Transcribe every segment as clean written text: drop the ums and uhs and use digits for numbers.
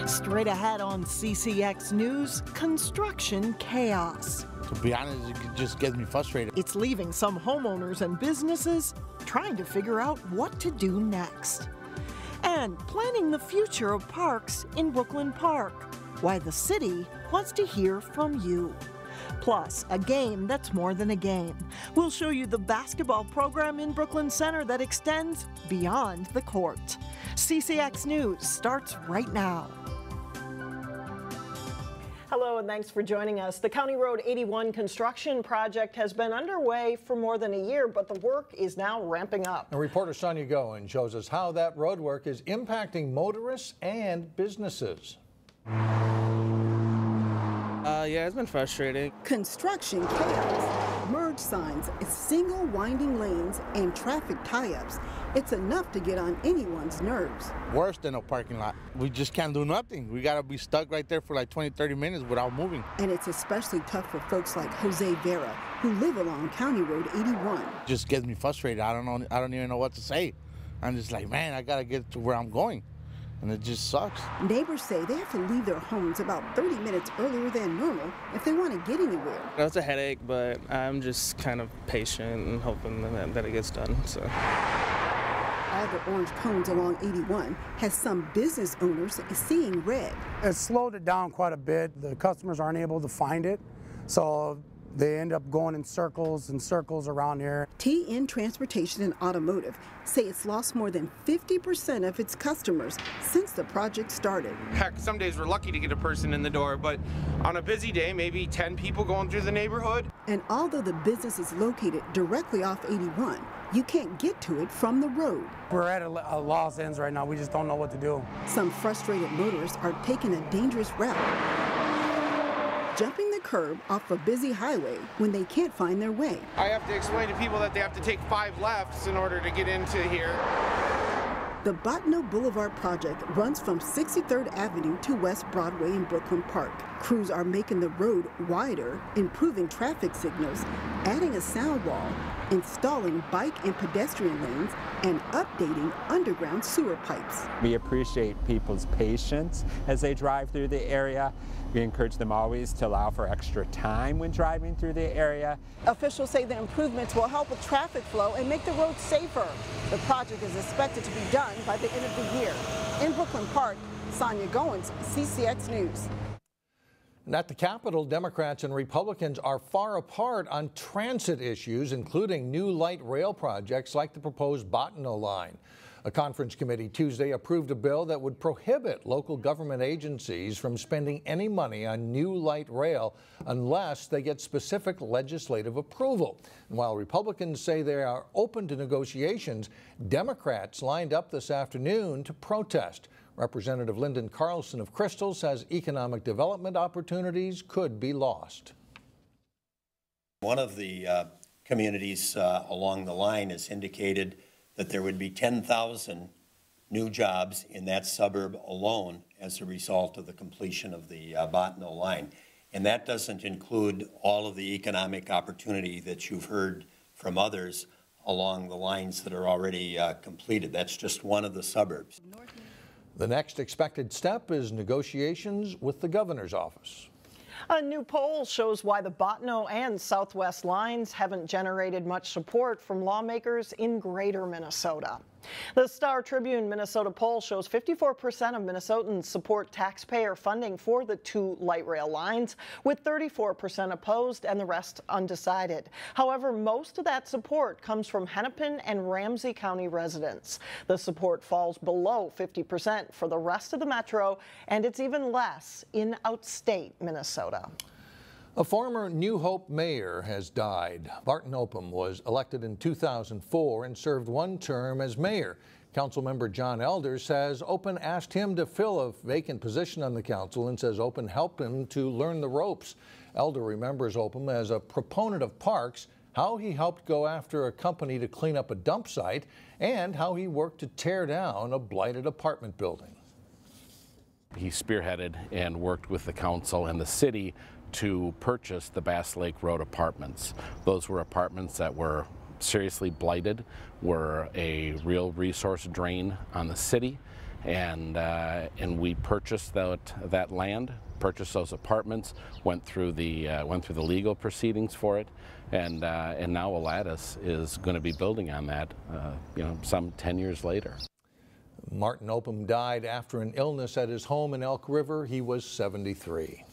Straight ahead on CCX News, construction chaos. To be honest, it just gets me frustrated. It's leaving some homeowners and businesses trying to figure out what to do next. And planning the future of parks in Brooklyn Park. Why the city wants to hear from you. Plus, a game that's more than a game. We'll show you the basketball program in Brooklyn Center that extends beyond the court. CCX News starts right now. Hello and thanks for joining us. The County Road 81 construction project has been underway for more than a year, but the work is now ramping up. And reporter Sonia Goen shows us how that road work is impacting motorists and businesses. Yeah, it's been frustrating. Construction chaos, merge signs, single winding lanes, and traffic tie-ups. It's enough to get on anyone's nerves. Worse than a parking lot. We just can't do nothing. We gotta be stuck right there for like 20-30 minutes without moving. And it's especially tough for folks like Jose Vera, who live along County Road 81. Just gets me frustrated. I don't even know what to say. I'm just like, man, I gotta get to where I'm going. And it just sucks. Neighbors say they have to leave their homes about 30 minutes earlier than normal if they want to get anywhere. It's a headache, but I'm just kind of patient and hoping that it gets done. So. All the orange cones along 81 has some business owners seeing red. It's slowed it down quite a bit. The customers aren't able to find it, so they end up going in circles and circles around here. TN Transportation and Automotive say it's lost more than 50% of its customers since the project started. Heck, some days we're lucky to get a person in the door, but on a busy day, maybe 10 people going through the neighborhood. And although the business is located directly off 81, you can't get to it from the road. We're at a lost ends right now. We just don't know what to do. Some frustrated motorists are taking a dangerous route, jumping the curb off a busy highway when they can't find their way. I have to explain to people that they have to take 5 lefts in order to get into here. The Bottineau Boulevard project runs from 63rd Avenue to West Broadway in Brooklyn Park. Crews are making the road wider, improving traffic signals, adding a sound wall, installing bike and pedestrian lanes, and updating underground sewer pipes. We appreciate people's patience as they drive through the area. We encourage them always to allow for extra time when driving through the area. Officials say the improvements will help with traffic flow and make the road safer. The project is expected to be done by the end of the year. In Brooklyn Park, Sonia Goins, CCX News. And at the Capitol, Democrats and Republicans are far apart on transit issues, including new light rail projects like the proposed Bottineau line. A conference committee Tuesday approved a bill that would prohibit local government agencies from spending any money on new light rail unless they get specific legislative approval. And while Republicans say they are open to negotiations, Democrats lined up this afternoon to protest. Representative Lyndon Carlson of Crystal says economic development opportunities could be lost. One of the communities along the line has indicated that there would be 10,000 new jobs in that suburb alone as a result of the completion of the Bottineau line. And that doesn't include all of the economic opportunity that you've heard from others along the lines that are already completed. That's just one of the suburbs. The next expected step is negotiations with the governor's office. A new poll shows why the Bottineau and Southwest lines haven't generated much support from lawmakers in greater Minnesota. The Star Tribune Minnesota poll shows 54% of Minnesotans support taxpayer funding for the 2 light rail lines, with 34% opposed and the rest undecided. However, most of that support comes from Hennepin and Ramsey County residents. The support falls below 50% for the rest of the metro, and it's even less in outstate Minnesota. A former New Hope mayor has died. Barton Opham was elected in 2004 and served 1 term as mayor. Councilmember John Elder says Opham asked him to fill a vacant position on the council and says Opham helped him to learn the ropes. Elder remembers Opham as a proponent of parks, how he helped go after a company to clean up a dump site, and how he worked to tear down a blighted apartment building. He spearheaded and worked with the council and the city to purchase the Bass Lake Road apartments. Those were apartments that were seriously blighted, were a real resource drain on the city, and we purchased that land, purchased those apartments, went through the legal proceedings for it, and now Aladdis is going to be building on that, some 10 years later. Martin Opham died after an illness at his home in Elk River. He was 73.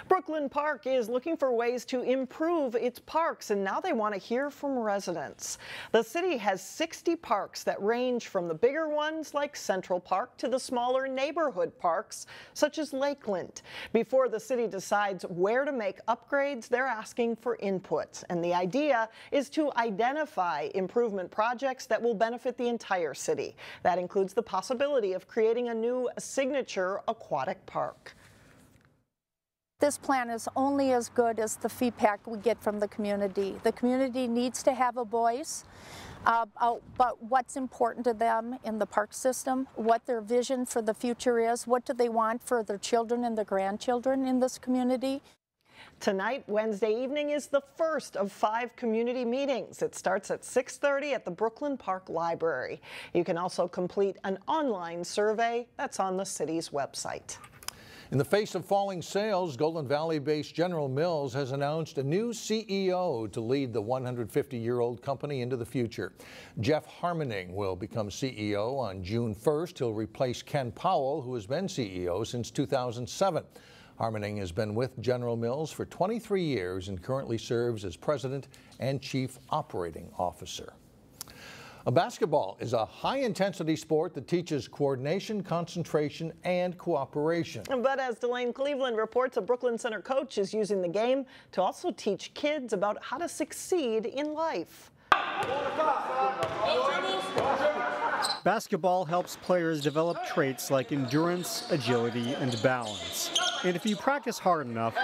Brooklyn Park is looking for ways to improve its parks, and now they want to hear from residents. The city has 60 parks that range from the bigger ones like Central Park to the smaller neighborhood parks such as Lakeland. Before the city decides where to make upgrades, they're asking for input, and the idea is to identify improvement projects that will benefit the entire city. That includes the possibility of creating a new signature aquatic park. This plan is only as good as the feedback we get from the community. The community needs to have a voice about what's important to them in the park system, what their vision for the future is, what do they want for their children and their grandchildren in this community. Tonight, Wednesday evening, is the first of 5 community meetings. It starts at 6:30 at the Brooklyn Park Library. You can also complete an online survey that's on the city's website. In the face of falling sales, Golden Valley-based General Mills has announced a new CEO to lead the 150-year-old company into the future. Jeff Harmening will become CEO on June 1st. He'll replace Ken Powell, who has been CEO since 2007. Harmening has been with General Mills for 23 years and currently serves as President and Chief Operating Officer. Basketball is a high-intensity sport that teaches coordination, concentration, and cooperation. But as Delane Cleveland reports, a Brooklyn Center coach is using the game to also teach kids about how to succeed in life. Basketball helps players develop traits like endurance, agility, and balance. And if you practice hard enough,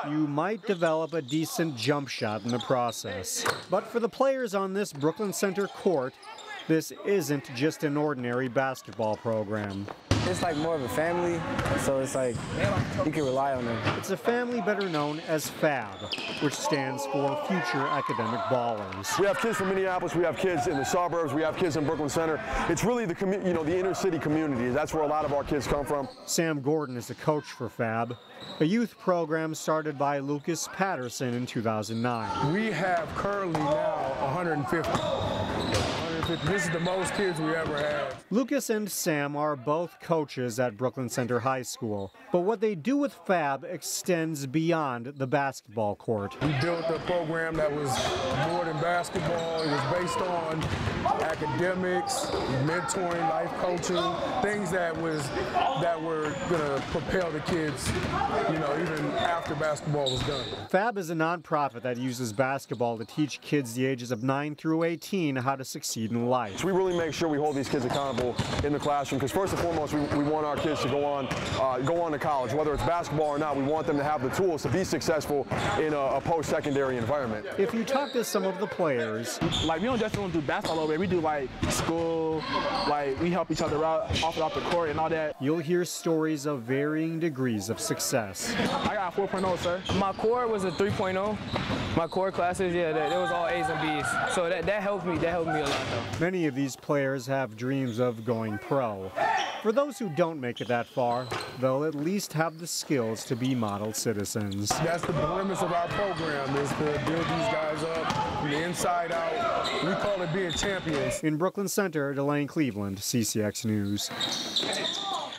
you might develop a decent jump shot in the process. But for the players on this Brooklyn Center court, this isn't just an ordinary basketball program. It's like more of a family, so it's like you can rely on them. It's a family better known as FAB, which stands for Future Academic Ballers. We have kids from Minneapolis, we have kids in the suburbs, we have kids in Brooklyn Center. It's really the the inner city community. That's where a lot of our kids come from. Sam Gordon is a coach for FAB, a youth program started by Lucas Patterson in 2009. We have currently now 150. This is the most kids we ever had. Lucas and Sam are both coaches at Brooklyn Center High School, but what they do with FAB extends beyond the basketball court. We built a program that was more than basketball. It was based on academics, mentoring, life coaching, things that were going to propel the kids, even after basketball was done. FAB is a nonprofit that uses basketball to teach kids the ages of 9 through 18 how to succeed in life. So we really make sure we hold these kids accountable in the classroom because first and foremost, we want our kids to go on to college. Whether it's basketball or not, we want them to have the tools to be successful in a post-secondary environment. If you talk to some of the players, we don't just want to do basketball over here. We do school, we help each other out off the court and all that. You'll hear stories of varying degrees of success. I got a 4.0, sir. My core was a 3.0. My core classes, yeah, that was all A's and B's. So that helped me. That helped me a lot, though. Many of these players have dreams of going pro. For those who don't make it that far, they'll at least have the skills to be model citizens. That's the premise of our program, is to build these guys up from the inside out. We call it being champions. In Brooklyn Center, Delane Cleveland, CCX News.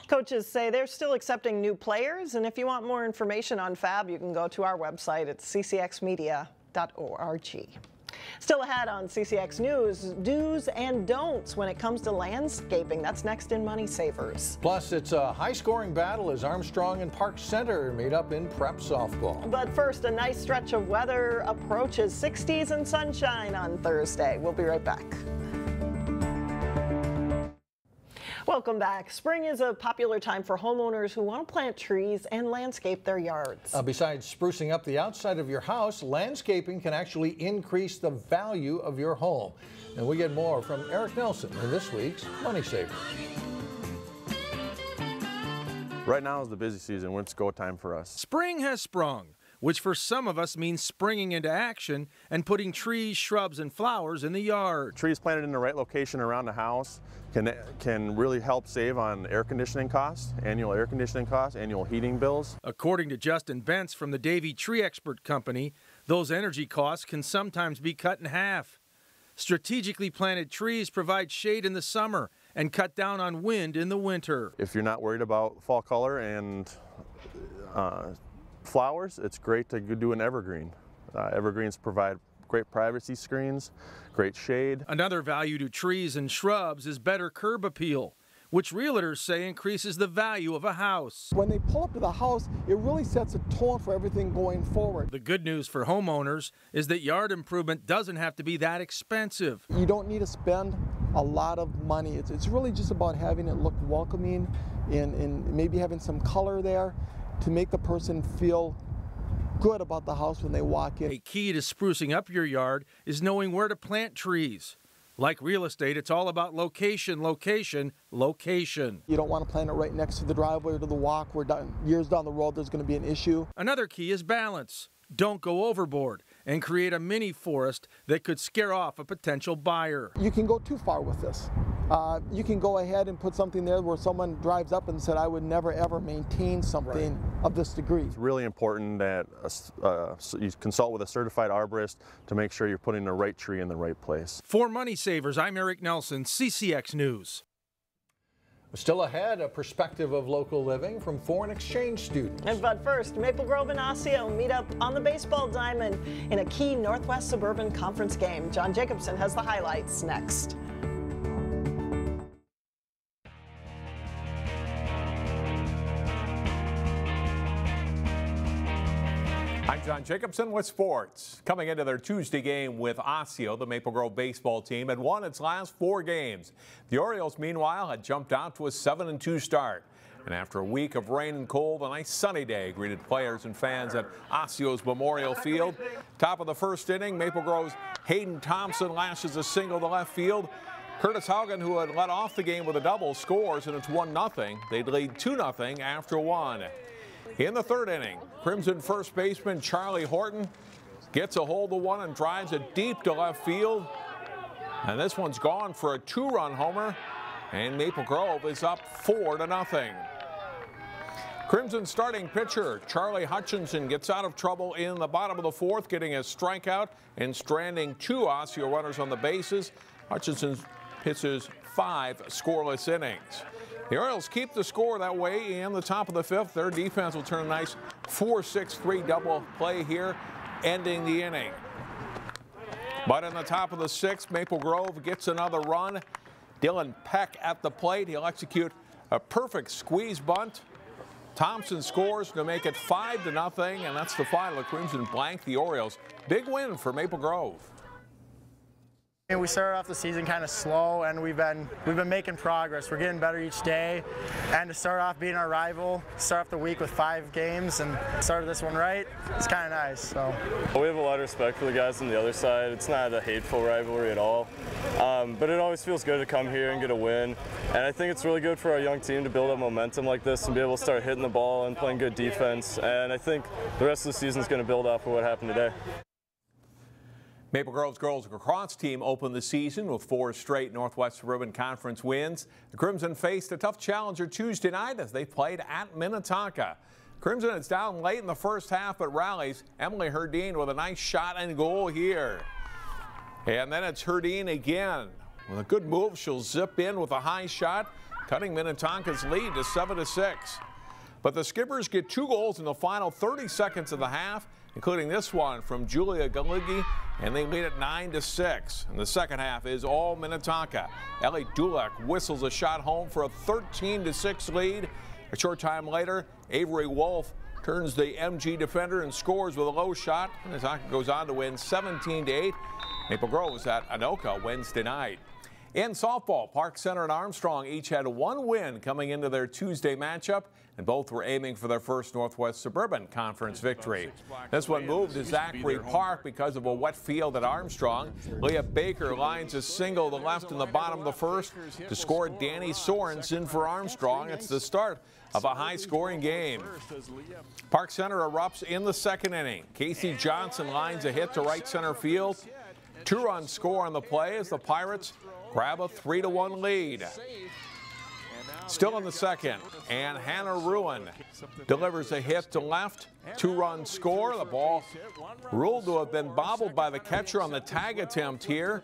Coaches say they're still accepting new players, and if you want more information on FAB, you can go to our website at ccxmedia.org. Still ahead on CCX News, do's and don'ts when it comes to landscaping. That's next in Money Savers. Plus, it's a high-scoring battle as Armstrong and Park Center meet up in prep softball. But first, a nice stretch of weather approaches 60s and sunshine on Thursday. We'll be right back. Welcome back. Spring is a popular time for homeowners who want to plant trees and landscape their yards. Besides sprucing up the outside of your house, landscaping can actually increase the value of your home. And we get more from Eric Nelson in this week's Money Savers. Right now is the busy season when it's go time for us. Spring has sprung. which for some of us means springing into action and putting trees, shrubs, and flowers in the yard. Trees planted in the right location around the house can really help save on air conditioning costs, annual air conditioning costs, annual heating bills. According to Justin Bentz from the Davey Tree Expert Company, those energy costs can sometimes be cut in half. Strategically planted trees provide shade in the summer and cut down on wind in the winter. If you're not worried about fall color and flowers, it's great to do an evergreen. Evergreens provide great privacy screens, great shade. Another value to trees and shrubs is better curb appeal, which realtors say increases the value of a house. When they pull up to the house, it really sets a tone for everything going forward. The good news for homeowners is that yard improvement doesn't have to be that expensive. You don't need to spend a lot of money. It's really just about having it look welcoming and maybe having some color there to make the person feel good about the house when they walk in. A key to sprucing up your yard is knowing where to plant trees. Like real estate, it's all about location, location, location. You don't want to plant it right next to the driveway or to the walk where years down the road there's going to be an issue. Another key is balance. Don't go overboard and create a mini forest that could scare off a potential buyer. You can go too far with this. You can go ahead and put something there where someone drives up and said, I would never ever maintain something of this degree. It's really important that you consult with a certified arborist to make sure you're putting the right tree in the right place. For Money Savers, I'm Eric Nelson, CCX News. Still ahead, a perspective of local living from foreign exchange students. But first, Maple Grove and Osseo meet up on the baseball diamond in a key Northwest Suburban Conference game. John Jacobson has the highlights next. I'm John Jacobson with sports. Coming into their Tuesday game with Osseo, the Maple Grove baseball team had won its last 4 games. The Orioles, meanwhile, had jumped out to a 7-2 start. And after a week of rain and cold, a nice sunny day greeted players and fans at Osseo's Memorial Field. Top of the first inning, Maple Grove's Hayden Thompson lashes a single to left field. Curtis Haugen, who had led off the game with a double, scores, and it's 1-0. They'd lead 2-0 after 1. In the third inning, Crimson first baseman Charlie Horton gets a hold of one and drives it deep to left field. And this one's gone for a 2-run homer, and Maple Grove is up 4-0. Crimson starting pitcher Charlie Hutchinson gets out of trouble in the bottom of the fourth, getting a strikeout and stranding 2 Osseo runners on the bases. Hutchinson pitches 5 scoreless innings. The Orioles keep the score that way in the top of the 5th. Their defense will turn a nice 4-6-3 double play here, ending the inning. But in the top of the 6th, Maple Grove gets another run. Dylan Peck at the plate. He'll execute a perfect squeeze bunt. Thompson scores to make it 5-0, and that's the final of Crimson blank the Orioles. Big win for Maple Grove. We started off the season kind of slow, and we've been making progress. We're getting better each day, and to start off beating our rival, start off the week with 5 games, and started this one right, it's kind of nice. So we have a lot of respect for the guys on the other side. It's not a hateful rivalry at all, but it always feels good to come here and get a win. And I think it's really good for our young team to build up momentum like this and be able to start hitting the ball and playing good defense. And I think the rest of the season is going to build off of what happened today. Maple Grove's girls lacrosse team opened the season with 4 straight Northwest Suburban Conference wins. The Crimson faced a tough challenger Tuesday night as they played at Minnetonka. Crimson is down late in the first half but rallies. Emily Herdine with a nice shot and goal here. And then it's Herdine again. With a good move, she'll zip in with a high shot, cutting Minnetonka's lead to 7-6. But the Skippers get 2 goals in the final 30 seconds of the half, including this one from Julia Galigi, and they lead at 9-6. And the second half is all Minnetonka. Ellie Dulek whistles a shot home for a 13-6 lead. A short time later, Avery Wolf turns the MG defender and scores with a low shot. Minnetonka goes on to win 17-8. Maple Grove was at Anoka Wednesday night. In softball, Park Center and Armstrong each had one win coming into their Tuesday matchup, and both were aiming for their first Northwest Suburban Conference victory. This one moved to Zachary Park because of a wet field at Armstrong. Leah Baker lines a single to left in the bottom of the first to score Danny Sorensen for Armstrong. It's the start of a high-scoring game. Park Center erupts in the second inning. Casey Johnson lines a hit to right center field. 2-run score on the play as the Pirates grab a 3-1 lead. Still in the second, and Hannah Ruin delivers a hit to left. 2-run score. The ball ruled to have been bobbled by the catcher on the tag attempt here.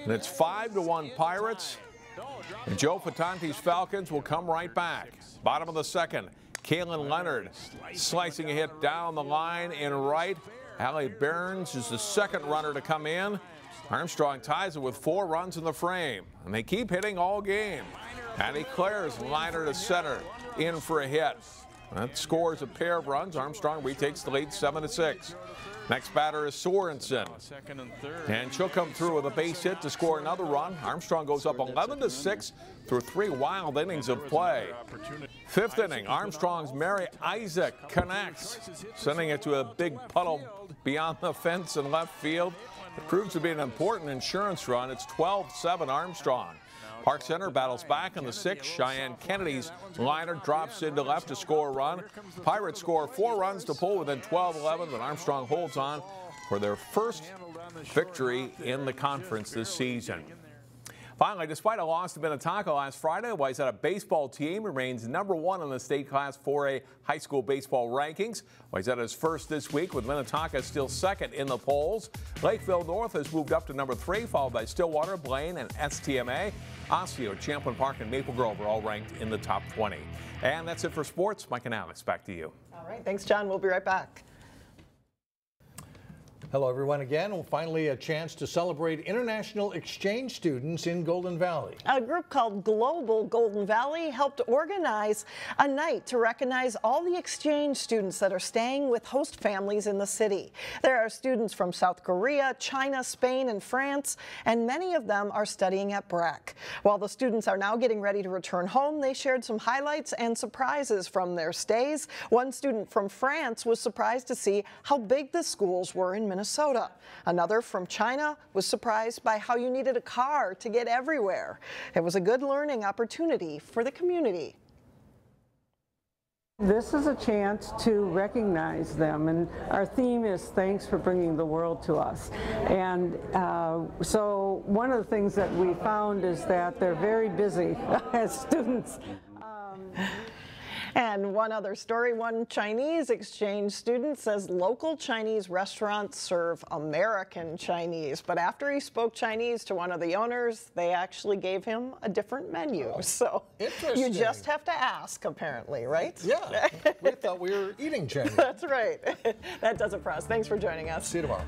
And it's 5-1 Pirates. And Joe Fatanti's Falcons will come right back. Bottom of the second, Kaylin Leonard slicing a hit down the line in right. Allie Burns is the second runner to come in. Armstrong ties it with 4 runs in the frame, and they keep hitting all game. Addie Clare's liner to center, in for a hit. That scores a pair of runs. Armstrong retakes the lead 7-6. Next batter is Sorensen, and she'll come through with a base hit to score another run. Armstrong goes up 11-6 through 3 wild innings of play. Fifth inning, Armstrong's Mary Isaac connects, sending it to a big puddle beyond the fence in left field. It proves to be an important insurance run. It's 12-7 Armstrong. Park Center battles back in the 6th. Cheyenne Kennedy's liner drops into left to score a run. Pirates score 4 runs to pull within 12-11, but Armstrong holds on for their first victory in the conference this season. Finally, despite a loss to Minnetonka last Friday, the Wayzata baseball team remains #1 in the state Class 4A high school baseball rankings. Wayzata is first this week, with Minnetonka still second in the polls. Lakeville North has moved up to #3, followed by Stillwater, Blaine, and STMA. Osseo, Champlin Park, and Maple Grove are all ranked in the top 20. And that's it for sports. Mike and Alex, back to you. All right, thanks, John. We'll be right back. Hello, everyone, again. Well, finally, a chance to celebrate international exchange students in Golden Valley. A group called Global Golden Valley helped organize a night to recognize all the exchange students that are staying with host families in the city. There are students from South Korea, China, Spain, and France, and many of them are studying at Breck. While the students are now getting ready to return home, they shared some highlights and surprises from their stays. One student from France was surprised to see how big the schools were in Minnesota. Another from China was surprised by how you needed a car to get everywhere. It was a good learning opportunity for the community. This is a chance to recognize them, and our theme is thanks for bringing the world to us. And so one of the things that we found is that they're very busy as students. And one other story, one Chinese exchange student says local Chinese restaurants serve American Chinese. But after he spoke Chinese to one of the owners, they actually gave him a different menu. So you just have to ask, apparently, right? Yeah, we thought we were eating Chinese. That's right. That does it for us. Thanks for joining us. See you tomorrow.